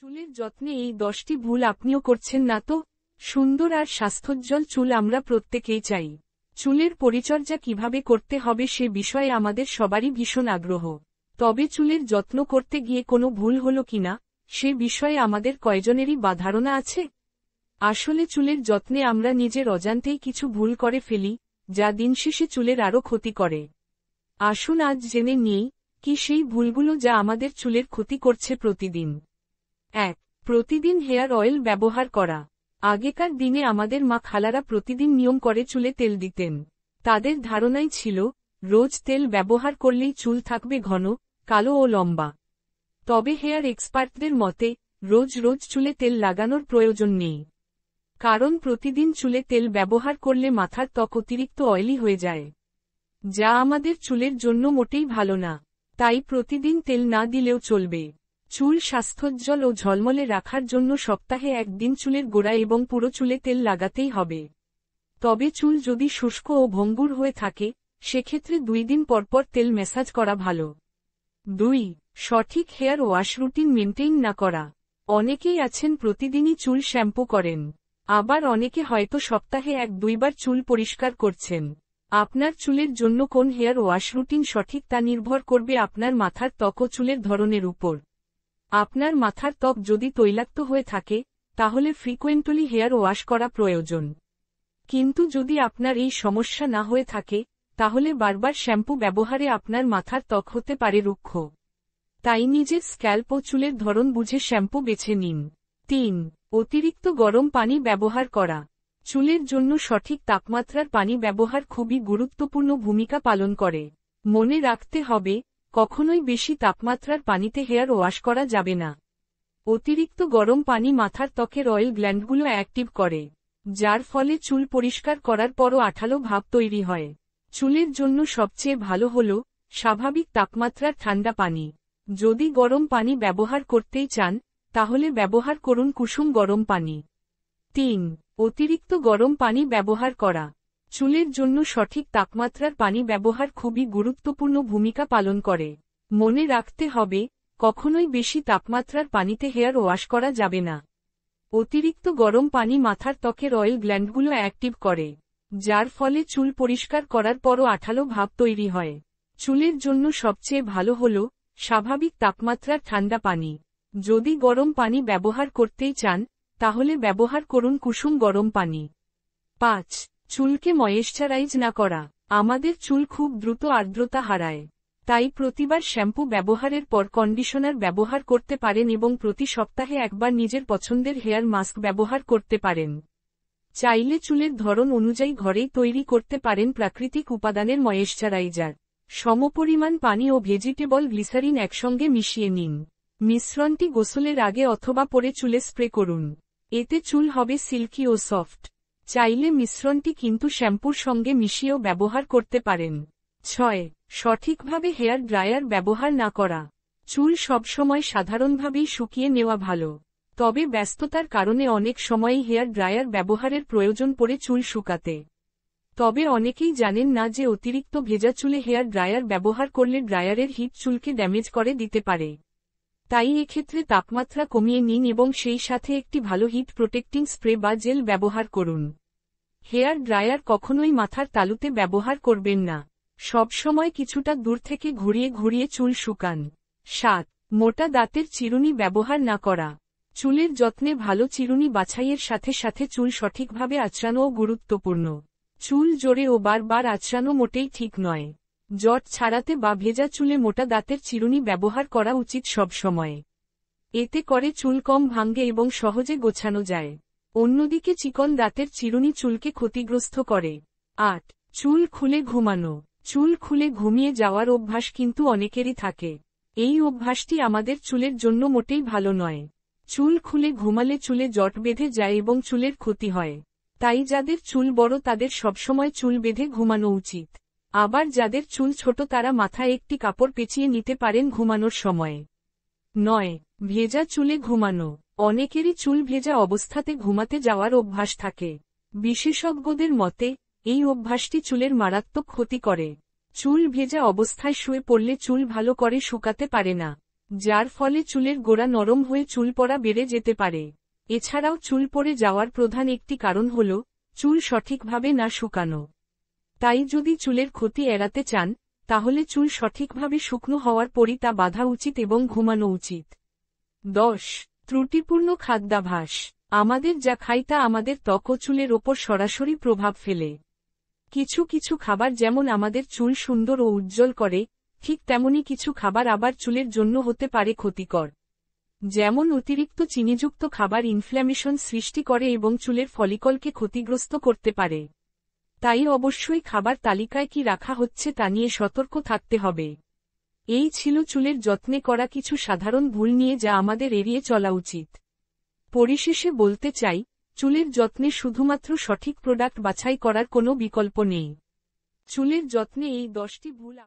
চুলের যত্নে এই 10টি ভুল আপনিও করছেন না তো? সুন্দর আর স্বাস্থ্যোজ্জ্বল চুল আমরা প্রত্যেকেই চাই। চুলের পরিচর্যা কিভাবে করতে হবে সে বিষয়ে আমাদের সবারই ভীষণ আগ্রহ। তবে চুলের যত্ন করতে গিয়ে কোনো ভুল হলো কিনা, সে বিষয়ে আমাদের কয়জনেরই বা ধারণা আছে? আসলে চুলের যত্নে আমরা নিজের অজান্তেই কিছু ভুল করে ফেলি, যা দিন শেষে চুলের আরও ক্ষতি করে। আসুন আজ জেনে নিই, কি সেই ভুলগুলো যা আমাদের চুলের ক্ষতি করছে প্রতিদিন। 1. প্রতিদিন হেয়ার অয়েল ব্যবহার করা। আগেকার দিনে আমাদের মা খালারা প্রতিদিন নিয়ম করে চুলে তেল দিতেন। তাদের ধারণাই ছিল, রোজ তেল ব্যবহার করলেই চুল থাকবে ঘন, কালো ও লম্বা। তবে হেয়ার এক্সপার্টদের মতে, রোজ রোজ চুলে তেল লাগানোর প্রয়োজন নেই। কারণ প্রতিদিন চুলে তেল ব্যবহার করলে মাথার ত্বক অতিরিক্ত অয়েলি হয়ে যায়, যা আমাদের চুলের জন্য মোটেই ভালো না। তাই প্রতিদিন তেল না দিলেও চলবে। চুল স্বাস্থ্যোজ্জ্বল ও ঝলমলে রাখার জন্য সপ্তাহে একদিন চুলের গোড়া এবং পুরো চুলে তেল লাগাতেই হবে। তবে চুল যদি শুষ্ক ও ভঙ্গুর হয়ে থাকে, সেক্ষেত্রে 2 দিন পরপর তেল ম্যাসাজ করা ভালো। 2. সঠিক হেয়ার ওয়াশ রুটিন মেনটেইন না করা। অনেকেই আছেন প্রতিদিনই চুল শ্যাম্পু করেন, আবার অনেকে হয়তো সপ্তাহে 1-2 বার চুল পরিষ্কার করছেন। আপনার চুলের জন্য কোন হেয়ার ওয়াশ রুটিন সঠিক তা নির্ভর করবে আপনার মাথার ত্বক ও চুলের ধরনের উপর। আপনার মাথার ত্বক যদি তৈলাক্ত হয়ে থাকে, তাহলে ফ্রিকোয়েন্টলি হেয়ার ওয়াশ করা প্রয়োজন। কিন্তু যদি আপনার এই সমস্যা না হয়ে থাকে, তাহলে বারবার শ্যাম্পু ব্যবহারে আপনার মাথার ত্বক হতে পারে রুক্ষ। তাই নিজের স্ক্যাল্প ও চুলের ধরন বুঝে শ্যাম্পু বেছে নিন। 3. অতিরিক্ত গরম পানি ব্যবহার করা। চুলের জন্য সঠিক তাপমাত্রার পানি ব্যবহার খুবই গুরুত্বপূর্ণ ভূমিকা পালন করে। মনে রাখতে হবে, কখনোই বেশি তাপমাত্রার পানিতে হেয়ার ওয়াশ করা যাবে না। অতিরিক্ত গরম পানি মাথার ত্বকের অয়েল গ্ল্যান্ডগুলো অ্যাক্টিভ করে, যার ফলে চুল পরিষ্কার করার পরও আঠালো ভাব তৈরি হয়। চুলের জন্য সবচেয়ে ভালো হল স্বাভাবিক তাপমাত্রার ঠান্ডা পানি। যদি গরম পানি ব্যবহার করতেই চান, তাহলে ব্যবহার করুন কুসুম গরম পানি। 3. অতিরিক্ত গরম পানি ব্যবহার করা। চুলের জন্য সঠিক তাপমাত্রার পানি ব্যবহার খুবই গুরুত্বপূর্ণ ভূমিকা পালন করে। মনে রাখতে হবে, কখনোই বেশি তাপমাত্রার পানিতে হেয়ার ওয়াশ করা যাবে না। অতিরিক্ত গরম পানি মাথার ত্বকের অয়েল গ্ল্যান্ডগুলো অ্যাক্টিভ করে, যার ফলে চুল পরিষ্কার করার পরও আঠালো ভাব তৈরি হয়। চুলের জন্য সবচেয়ে ভালো হল স্বাভাবিক তাপমাত্রার ঠান্ডা পানি। যদি গরম পানি ব্যবহার করতেই চান, তাহলে ব্যবহার করুন কুসুম গরম পানি। 5. চুলকে ময়েশ্চারাইজ না করা। আমাদের চুল খুব দ্রুত আর্দ্রতা হারায়। তাই প্রতিবার শ্যাম্পু ব্যবহারের পর কন্ডিশনার ব্যবহার করতে পারেন এবং প্রতি সপ্তাহে একবার নিজের পছন্দের হেয়ার মাস্ক ব্যবহার করতে পারেন। চাইলে চুলের ধরন অনুযায়ী ঘরেই তৈরি করতে পারেন প্রাকৃতিক উপাদানের ময়েশ্চারাইজার। সমপরিমাণ পানি ও ভেজিটেবল গ্লিসারিন একসঙ্গে মিশিয়ে নিন। মিশ্রণটি গোসলের আগে অথবা পরে চুলে স্প্রে করুন। এতে চুল হবে সিল্কি ও সফট। চাইলে মিশ্রণটি কিন্তু শ্যাম্পুর সঙ্গে মিশিয়েও ব্যবহার করতে পারেন। 6. সঠিকভাবে হেয়ার ড্রায়ার ব্যবহার না করা। চুল সবসময় সাধারণভাবেই শুকিয়ে নেওয়া ভালো। তবে ব্যস্ততার কারণে অনেক সময়ই হেয়ার ড্রায়ার ব্যবহারের প্রয়োজন পড়ে চুল শুকাতে। তবে অনেকেই জানেন না যে অতিরিক্ত ভেজা চুলে হেয়ার ড্রায়ার ব্যবহার করলে ড্রায়ারের হিট চুলকে ড্যামেজ করে দিতে পারে। তাই এক্ষেত্রে তাপমাত্রা কমিয়ে নিন এবং সেই সাথে একটি ভালো হিট প্রোটেক্টিং স্প্রে বা জেল ব্যবহার করুন। হেয়ার ড্রায়ার কখনোই মাথার তালুতে ব্যবহার করবেন না। সব সময় কিছুটা দূর থেকে ঘুরিয়ে ঘুরিয়ে চুল শুকান। 7. মোটা দাঁতের চিরুনি ব্যবহার না করা। চুলের যত্নে ভালো চিরুনি বাছাইয়ের সাথে সাথে চুল সঠিকভাবে আঁচড়ানোও গুরুত্বপূর্ণ। চুল জোরে ও বারবার আঁচড়ানো মোটেই ঠিক নয়। জট ছাড়াতে বা ভেজা চুলে মোটা দাঁতের চিরুনি ব্যবহার করা উচিত সব সময়। এতে করে চুল কম ভাঙে এবং সহজে গোছানো যায়। অন্যদিকে চিকন দাঁতের চিরুনি চুলকে ক্ষতিগ্রস্ত করে। 8. চুল খুলে ঘুমানো। চুল খুলে ঘুমিয়ে যাওয়ার অভ্যাস কিন্তু অনেকেরই থাকে। এই অভ্যাসটি আমাদের চুলের জন্য মোটেই ভালো নয়। চুল খুলে ঘুমালে চুলে জট বেঁধে যায় এবং চুলের ক্ষতি হয়। তাই যাদের চুল বড় তাদের সবসময় চুল বেঁধে ঘুমানো উচিত। আবার যাদের চুল ছোট তারা মাথায় একটি কাপড় পেঁচিয়ে নিতে পারেন ঘুমানোর সময়। 9. ভেজা চুলে ঘুমানো। অনেকেরই চুল ভেজা অবস্থাতে ঘুমাতে যাওয়ার অভ্যাস থাকে। বিশেষজ্ঞদের মতে, এই অভ্যাসটি চুলের মারাত্মক ক্ষতি করে। চুল ভেজা অবস্থায় শুয়ে পড়লে চুল ভালো করে শুকাতে পারে না। যার ফলে চুলের গোড়া নরম হয়ে চুল পড়া বেড়ে যেতে পারে। এছাড়াও চুল পড়ে যাওয়ার প্রধান একটি কারণ হল চুল সঠিকভাবে না শুকানো। তাই যদি চুলের ক্ষতি এড়াতে চান, তাহলে চুল সঠিকভাবে শুকনো হওয়ার পরই তা বাঁধা উচিত এবং ঘুমানো উচিত। 10. ত্রুটিপূর্ণ খাদ্যাভ্যাস। আমাদের যা খাই তা আমাদের ত্বক ও চুলের ওপর সরাসরি প্রভাব ফেলে। কিছু কিছু খাবার যেমন আমাদের চুল সুন্দর ও উজ্জ্বল করে, ঠিক তেমনি কিছু খাবার আবার চুলের জন্য হতে পারে ক্ষতিকর। যেমন অতিরিক্ত চিনিযুক্ত খাবার ইনফ্ল্যামেশন সৃষ্টি করে এবং চুলের ফলিকলকে ক্ষতিগ্রস্ত করতে পারে। তাই অবশ্যই খাবার তালিকায় কি রাখা হচ্ছে তা নিয়ে সতর্ক থাকতে হবে। এই ছিল চুলের যত্নে করা কিছু সাধারণ ভুল নিয়ে যা আমাদের এড়িয়ে চলা উচিত। পরিশেষে বলতে চাই, চুলের যত্নে শুধুমাত্র সঠিক প্রোডাক্ট বাছাই করার কোনো বিকল্প নেই। চুলের যত্নে এই 10টি ভুল